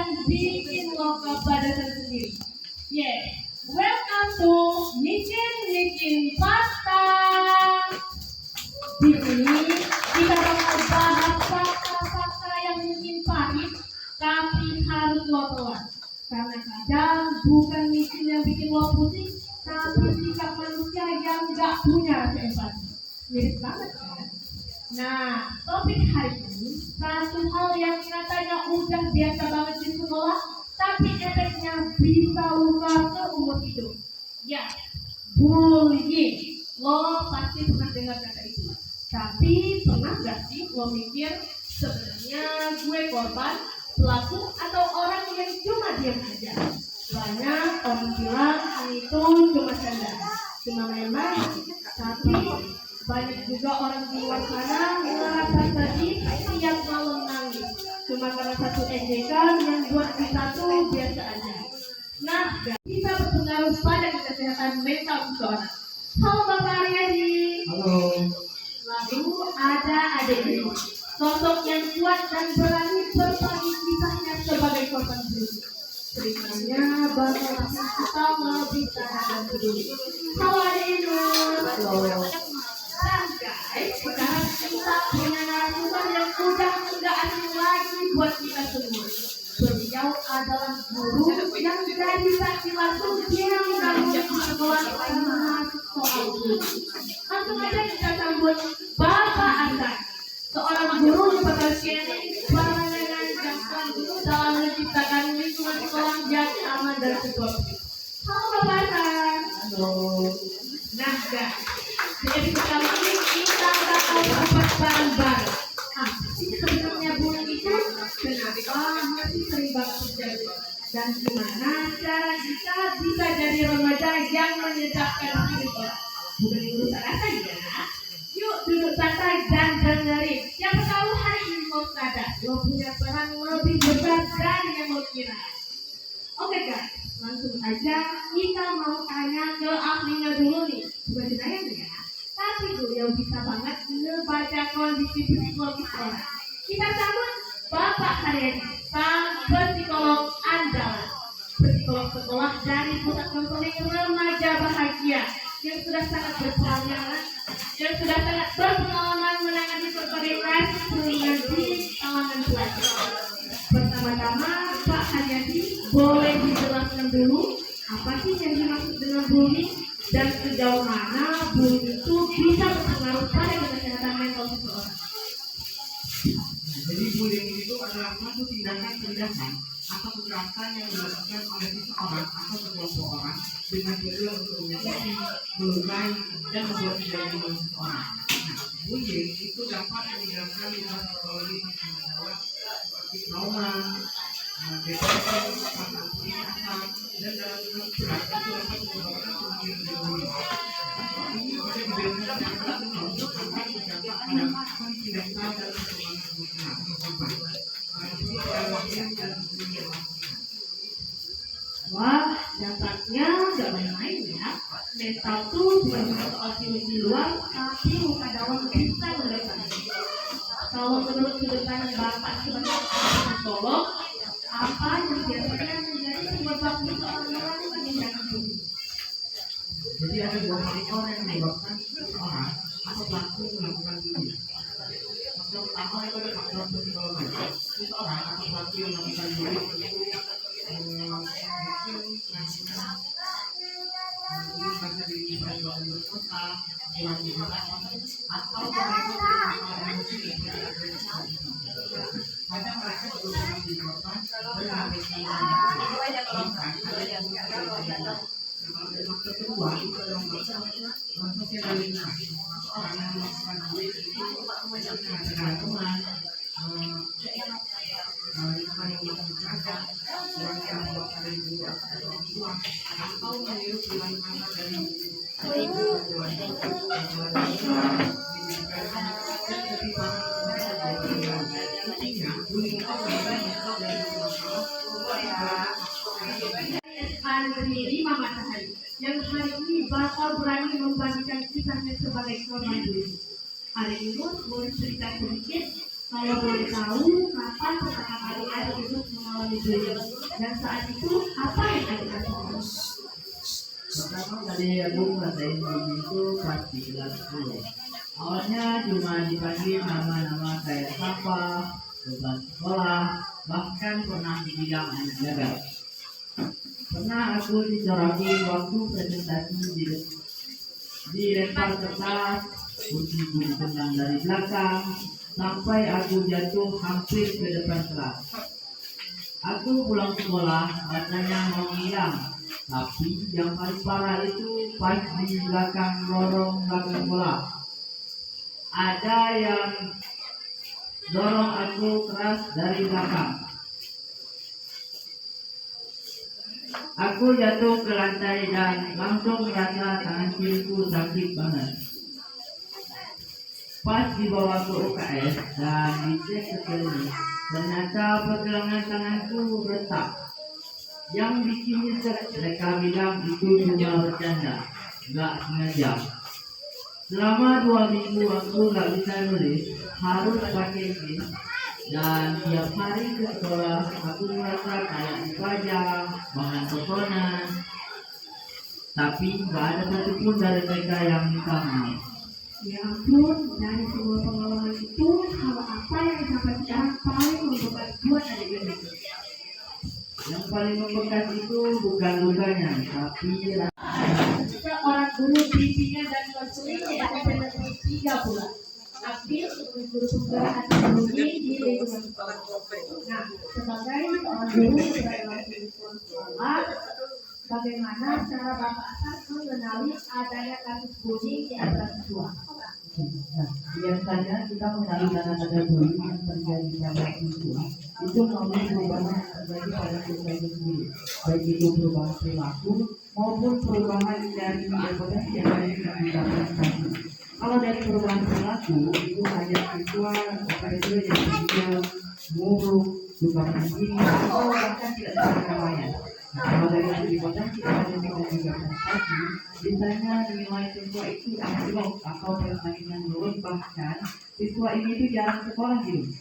yang bikin lo kebablasan sendiri. Welcome to Micin Pasta. Di sini kita bakal bahas fakta-fakta yang mungkin pahit, tapi harus lo telan. Karena kadang bukan micin yang bikin lo pusing, tapi sikap manusia yang gak punya rasa empati. Mirip banget kan? Nah, topik hari ini satu hal yang katanya udah biasa banget di sekolah, tapi efeknya bisa luka seumur hidup. Ya, bullying. Lo pasti pernah dengar kata itu. Tapi pernah gak sih lo mikir sebenarnya gue korban, pelaku, atau orang yang cuma diam aja? Banyak orang bilang itu cuma canda, cuma main-main. Tapi banyak juga orang di luar sana ngerasa sedih tiap malam nangis cuma karena satu ejekan yang buat kita tuh biasa aja. Nah, bisa berpengaruh pada kesehatan mental seseorang. Halo Bapak Aryadi. Halo. Lalu ada adik ini, sosok yang kuat dan berani berbagi kisahnya sebagai korban bullying. Ceritanya bakal bikin kita lebih sadar dan peduli. Halo adik ini. Halo. Dan guys, sekarang kita punya narasumber yang udah nggak asing lagi buat kita semua. Beliau adalah guru yang jadi saksi langsung yang mengalami sekolah termasuk soal bullying. Langsung aja kita sambut Bapak Ansan, seorang guru yang bakal sharing pandangan dan peran guru dalam menciptakan lingkungan sekolah yang aman dan supportif. Halo Bapak Ansan. Halo. Nah guys, jadi pertama ini kita bakal dapat bareng-bareng. Sebenarnya bullying itu kenapa masih sering banget terjadi? Dan gimana cara kita bisa jadi remaja yang menyedapkan hidup orang? Bukan urusan saja. Yuk duduk santai dan dengerin. Siapa tahu hari ini lo sadar lo punya peran lebih besar dari yang lo kira. Oke guys, langsung aja kita mau tanya ke ahlinya dulu nih. Bukan saya ya, tapi beliau bisa banget ngebaca kondisi psikologis orang. Kita sambut Bapak Haryadi, sang psikolog andalan, psikolog sekolah dari Pusat Konseling Remaja Bahagia yang sudah sangat berpengalaman, menangani berbagai kasus bullying di kalangan pelajar. Pertama-tama Pak Haryadi, boleh dijelaskan dulu apa sih yang dimaksud dengan bullying dan sejauh mana bullying itu bisa berpengaruh pada kesehatan mental seseorang? Jadi bullying itu adalah suatu tindakan atau kekerasan yang dilakukan oleh seseorang atau sekelompok orang dengan tujuan untuk menyakiti, melukai, dan membuat tidak nyaman seseorang. Nah, bullying itu dapat menyebabkan luka psikologis yang mendalam seperti trauma, depresi, perasaan kecemasan, dan dalam bentuk berat itu dapat menyebabkan pemikiran dan bullying. Ini pada dibiasakan dapat berdampak pada kondisi mental dan perkembangan korban. Wah, dampaknya gak main-main ya. Mental tuh bukan cuma soal virus di luar, tapi luka dalam bisa mendapat. Kalau menurut sudut pandang Bapak sebagai psikolog, apa yang biasanya menjadi penyebab seseorang melakukan tindakan bullying? Jadi ada dua faktor yang menyebabkan seseorang atau pelaku melakukan bullying. Faktor pertama itu ada faktor psikologis. Seseorang atau pelaku yang melakukan bullying itu mungkin merasa diperlukan berkota, kurang diharapkan, atau mereka tidak emosi kadang mereka berusaha dikorban berhabisan bahkan ada yang faktor kedua itu adalah sosialisasi. Orang yang melakukan bullying itu dengan teman, teman yang melakukan orang yang melakukan dari luar orang tua, atau meniru perilaku dari ibu. Sendiri Mama Sahari yang hari ini bakal berani membagikan kisahnya sebagai korban bullying. Hari ini boleh cerita sedikit, kalau boleh tahu kapan pertama kali ada itu mengalami Dan saat itu apa yang adik-adik? Pertama tadi aku ngerasain Bumi itu pas di kelas 10. Awalnya cuma dipanggil nama-nama kayak siapa, beban sekolah, bahkan pernah dibilang anak gagal. Pernah aku dicoraki waktu presentasi dilempar kertas, kursiku ditendang dari belakang, sampai aku jatuh hampir ke depan kelas. Aku pulang sekolah, rasanya mau hilang. Tapi yang paling parah itu pas di belakang lorong belakang sekolah. Ada yang dorong aku keras dari belakang. Aku jatuh ke lantai dan langsung merasa tangan kiriku sakit banget. Pas dibawa ke UKS dan dicek sekeliling, ternyata pergelangan tanganku retak. Yang bikin nyesek mereka bilang itu cuma bercanda, nggak sengaja. Selama 2 minggu aku nggak bisa nulis, harus pakai pen, dan tiap hari ke sekolah aku merasa kayak dipajang, bahan pepohonan. Tapi nggak ada satupun dari mereka yang minta maaf. Ya ampun, dari semua pengalaman itu, hal apa yang sampai sekarang paling membekas buat adik-adik? Yang paling membekas itu bukan lukanya, tapi Seorang guru bimbingan dan konselingnya ada 3 bulan. Aktif sebagai guru penggerak atau bimbing di lingkungan sekolah. Nah, sebagai seorang guru berrelasi sekolah, bagaimana cara Bapak Asad mengenali adanya kasus bullying di antara siswa? Nah, biasanya kita mengenali tanda-tanda bullying yang terjadi pada siswa itu melalui perubahan yang terjadi pada siswa itu sendiri, baik itu perubahan perilaku maupun perubahan dari potensi yang didapatkan. Kalau dari perubahan perilaku itu hanya siswa itu yang diam, murung, suka menggigil, atau bahkan tidak bisa berdamaian. Kalau dari segi potensi yang kita juga tadi, biasanya nilai siswa itu anjlok atau permainan menurun, bahkan siswa ini itu jarang sekolah gitu.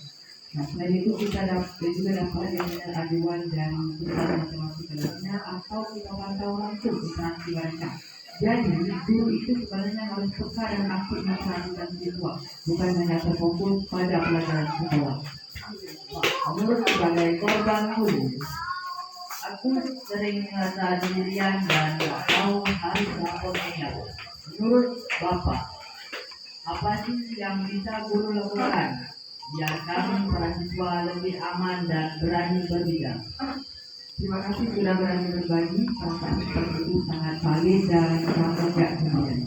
Nah, selain itu kita juga dapat dengan aduan dari kita masing-masing kelasnya atau kita pantau langsung interaksi mereka. Jadi guru itu sebenarnya harus peka dan aktif memperhatikan siswa, bukan hanya terfokus pada pelajaran sekolah. Menurut sebagai korban guru, aku sering merasa sendirian dan tak tahu harus melaporkannya. Menurut Bapak, apa sih yang bisa guru lakukan biar kami para siswa lebih aman dan berani berbicara? Terima kasih sudah berani berbagi. Perasaan seperti itu sangat valid dan merasa tidak sendirian.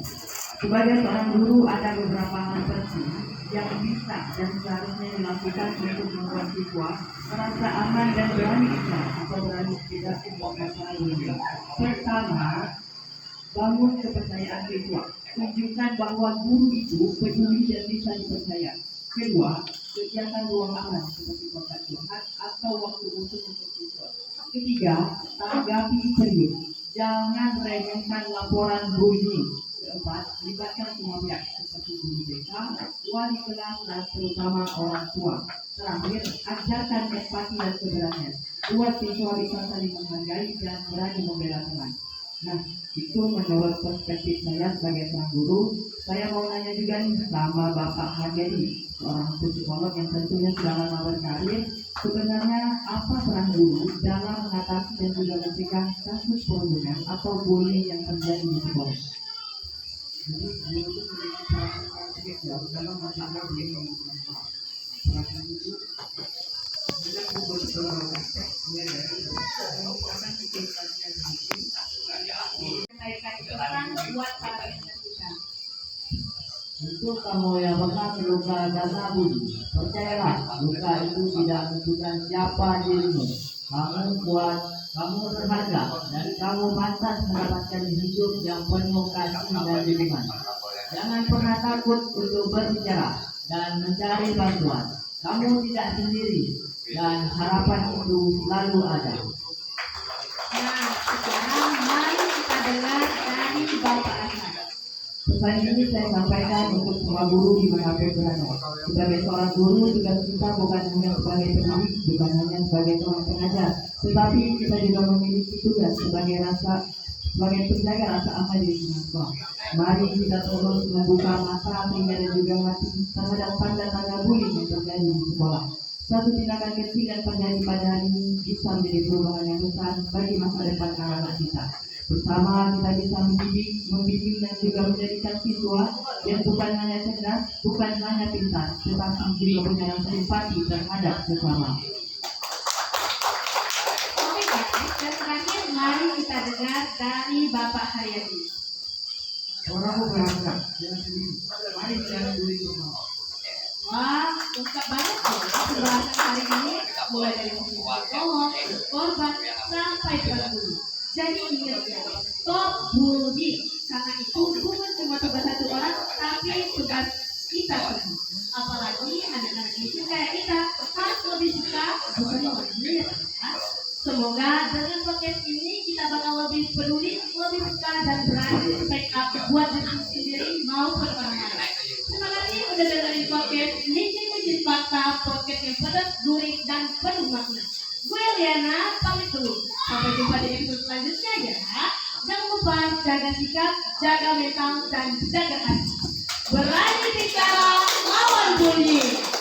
Sebagai seorang guru, ada beberapa hal penting yang bisa dan seharusnya dilakukan untuk membuat siswa merasa aman dan berani bicara atau berani tidak membongkar diri. Pertama, bangun kepercayaan siswa. Tunjukkan bahwa guru itu peduli dan bisa dipercaya. Kedua, kegiatan ruang aman seperti kontak curhat atau waktu khusus untuk siswa. Ketiga, tanggapi serius. Jangan remehkan laporan bullying. Keempat, libatkan semua pihak seperti guru BK, wali kelas, dan terutama orang tua. Terakhir, ajarkan empati dan keberanian. Buat siswa bisa saling menghargai dan berani membela teman. Nah, itu menurut perspektif saya sebagai seorang guru. Saya mau nanya juga nih sama Bapak Hagedi, seorang psikolog yang tentunya sudah lama berkarir. Sebenarnya apa peran guru dalam mengatasi dan juga mencegah kasus perundungan atau bullying yang terjadi di sekolah? Jadi guru itu memiliki peran yang sangat dalam mencegah bullying yang bermanfaat. Peran itu dengan membuat beberapa aspek, mulai dari meningkatkan kecerdasannya sendiri, Menyampaikan pesan buat para pendidikan. Untuk kamu yang pernah terluka karena bullying, percayalah, luka itu tidak menentukan siapa dirimu. Kamu kuat, kamu berharga, dan kamu pantas mendapatkan hidup yang penuh kasih dan dukungan. Jangan pernah takut untuk berbicara dan mencari bantuan. Kamu tidak sendiri, dan harapan itu selalu ada. Nah, sekarang mari kita dengar dari Bapak Asad. Pesan ini saya sampaikan untuk semua guru dimanapun berada. Sebagai seorang guru, tugas kita bukan hanya sebagai pendidik, bukan hanya sebagai seorang pengajar, tetapi kita juga memiliki tugas sebagai penjaga rasa aman di sekolah. Mari kita terus membuka mata, telinga dan juga hati terhadap tanda-tanda bullying yang terjadi di sekolah. Satu tindakan kecil yang terjadi pada hari ini bisa menjadi perubahan yang besar bagi masa depan anak kita. Bersama kita bisa membimbing dan juga menjadikan siswa yang bukan hanya cerdas, bukan hanya pintar, tetapi juga punya rasa empati terhadap sesama. Oke guys, dan terakhir mari kita dengar dari Bapak Haryadi. Orang berangkat, jangan sendiri. Mari jangan beli bersama. Wah, lengkap banget loh pembahasan hari ini, mulai dari psikolog, korban, sampai guru. Jadi ingat ya, stop bullying. Karena itu bukan cuma tugas satu orang, tapi tugas kita semua. Apalagi anak-anak itu kayak kita harus lebih suka, bukan lebih ya. Semoga dengan podcast ini kita bakal lebih peduli, lebih suka dan berani speak up buat diri sendiri maupun orang lain. Terima kasih udah dengerin podcast Misi Fakta, podcast yang pedas, gurih, dan penuh makna. Gue Liana, pamit dulu. Sampai jumpa di episode selanjutnya ya. Jangan lupa jaga sikap, jaga mental, dan jaga hati. Berani bicara lawan bullying.